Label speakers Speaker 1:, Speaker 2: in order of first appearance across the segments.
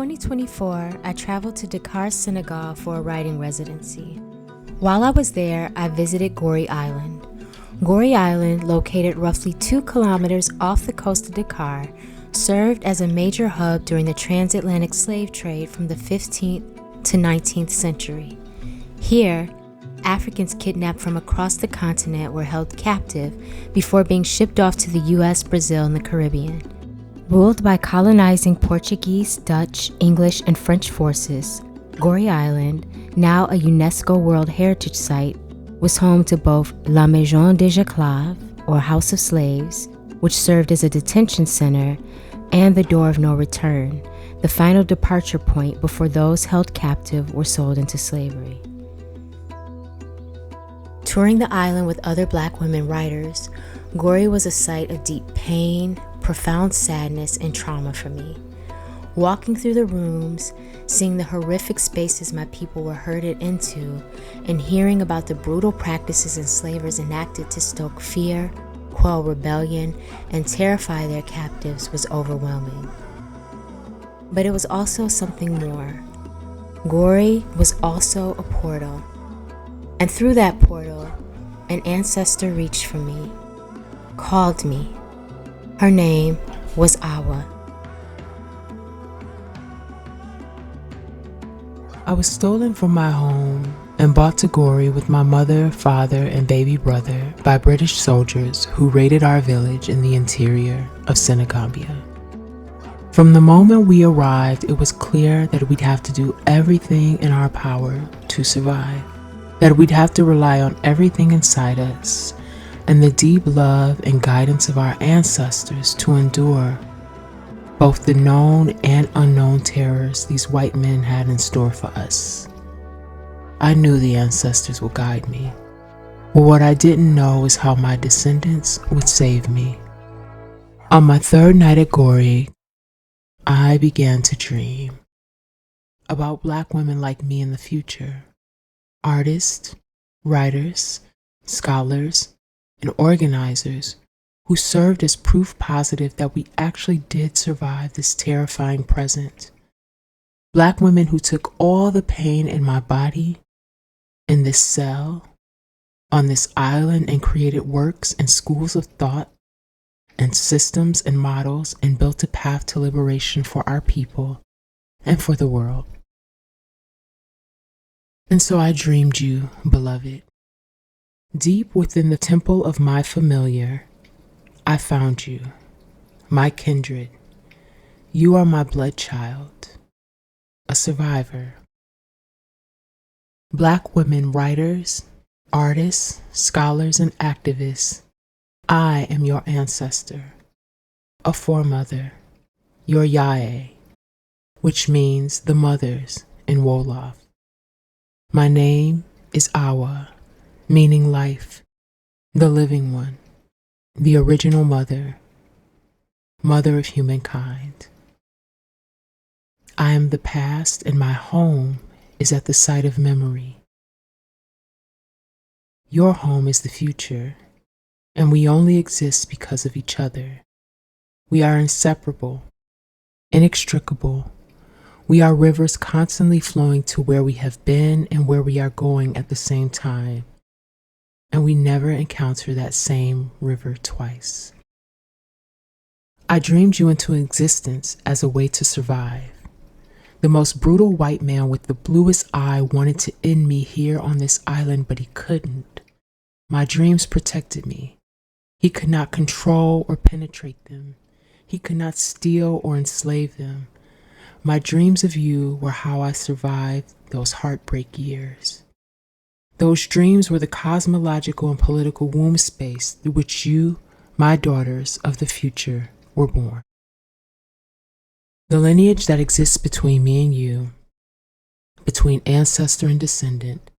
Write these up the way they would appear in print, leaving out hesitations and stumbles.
Speaker 1: 2024, I traveled to Dakar, Senegal for a writing residency. While I was there, I visited Gorée Island. Gorée Island, located roughly 2 kilometers off the coast of Dakar, served as a major hub during the transatlantic slave trade from the 15th to 19th century. Here, Africans kidnapped from across the continent were held captive before being shipped off to the US, Brazil, and the Caribbean. Ruled by colonizing Portuguese, Dutch, English, and French forces, Gorée Island, now a UNESCO World Heritage Site, was home to both La Maison des Esclaves, or House of Slaves, which served as a detention center, and the Door of No Return, the final departure point before those held captive were sold into slavery. Touring the island with other Black women writers, Gorée was a site of deep pain, profound sadness, and trauma for me. Walking through the rooms, seeing the horrific spaces my people were herded into, and hearing about the brutal practices enslavers enacted to stoke fear, quell rebellion, and terrify their captives was overwhelming. But it was also something more. Gorée was also a portal. And through that portal, an ancestor reached for me, called me. Her name was Awa.
Speaker 2: I was stolen from my home and brought to Gorée with my mother, father, and baby brother by British soldiers who raided our village in the interior of Senegambia. From the moment we arrived, it was clear that we'd have to do everything in our power to survive, that we'd have to rely on everything inside us and the deep love and guidance of our ancestors to endure both the known and unknown terrors these white men had in store for us. I knew the ancestors would guide me, but what I didn't know is how my descendants would save me. On my 3rd night at Gorée, I began to dream about Black women like me in the future, artists, writers, scholars, and organizers who served as proof positive that we actually did survive this terrifying present. Black women who took all the pain in my body, in this cell, on this island, and created works and schools of thought and systems and models and built a path to liberation for our people and for the world. And so I dreamed you, beloved. Deep within the temple of my familiar, I found you, my kindred. You are my blood child, a survivor. Black women writers, artists, scholars, and activists, I am your ancestor, a foremother, your Yaaye, which means the mothers in Wolof. My name is Awa, meaning life, the living one, the original mother, mother of humankind. I am the past, and my home is at the site of memory. Your home is the future, and we only exist because of each other. We are inseparable, inextricable. We are rivers constantly flowing to where we have been and where we are going at the same time. And we never encounter that same river twice. I dreamed you into existence as a way to survive. The most brutal white man with the bluest eye wanted to end me here on this island, but he couldn't. My dreams protected me. He could not control or penetrate them. He could not steal or enslave them. My dreams of you were how I survived those heartbreak years. Those dreams were the cosmological and political womb space through which you, my daughters of the future, were born. The lineage that exists between me and you, between ancestor and descendant,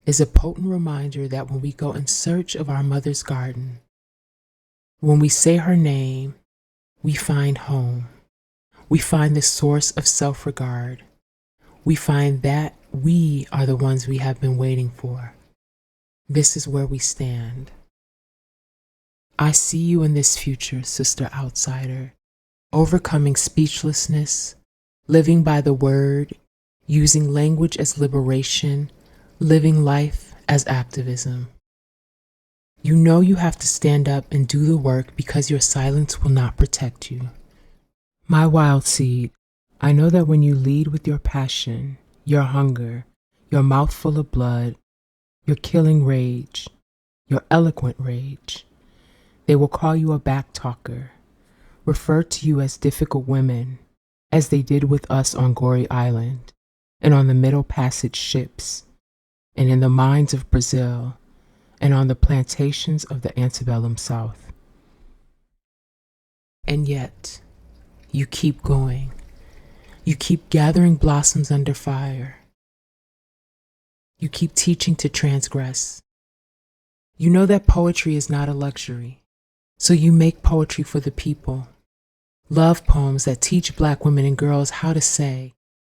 Speaker 2: is a potent reminder that when we go in search of our mother's garden, when we say her name, we find home. We find the source of self-regard. We find that we are the ones we have been waiting for. This is where we stand. I see you in this future, sister outsider, overcoming speechlessness, living by the word, using language as liberation, living life as activism. You know you have to stand up and do the work because your silence will not protect you. My wild seed, I know that when you lead with your passion, your hunger, your mouth full of blood, your killing rage, your eloquent rage, they will call you a backtalker, refer to you as difficult women, as they did with us on Gory Island, and on the Middle Passage ships, and in the mines of Brazil, and on the plantations of the antebellum South. And yet, you keep going. You keep gathering blossoms under fire. You keep teaching to transgress. You know that poetry is not a luxury, so you make poetry for the people. Love poems that teach Black women and girls how to say,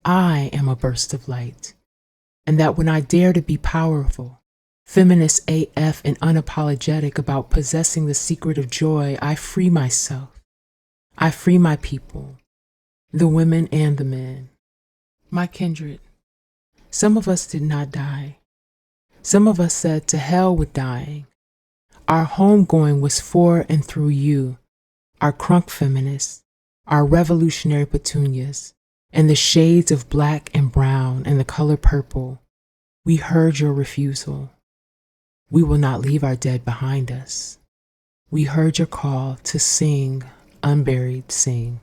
Speaker 2: I am a burst of light, and that when I dare to be powerful, feminist AF and unapologetic about possessing the secret of joy, I free myself. I free my people, the women and the men. My kindred, some of us did not die. Some of us said to hell with dying. Our homegoing was for and through you, our crunk feminists, our revolutionary petunias, and the shades of black and brown and the color purple. We heard your refusal. We will not leave our dead behind us. We heard your call to sing, unburied sing.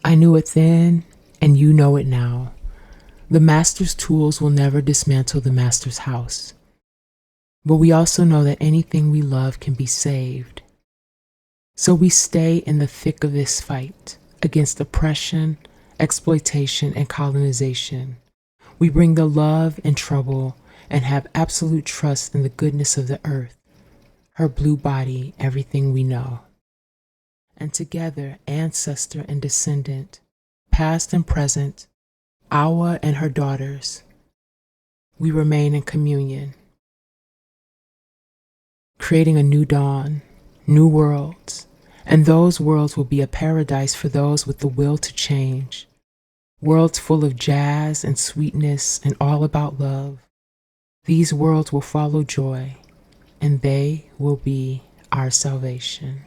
Speaker 2: I knew it then, and you know it now. The master's tools will never dismantle the master's house. But we also know that anything we love can be saved. So we stay in the thick of this fight against oppression, exploitation, and colonization. We bring the love and trouble and have absolute trust in the goodness of the earth, her blue body, everything we know. And together, ancestor and descendant, past and present, Awa and her daughters, we remain in communion, creating a new dawn, new worlds, and those worlds will be a paradise for those with the will to change, worlds full of jazz and sweetness and all about love. These worlds will follow joy, and they will be our salvation.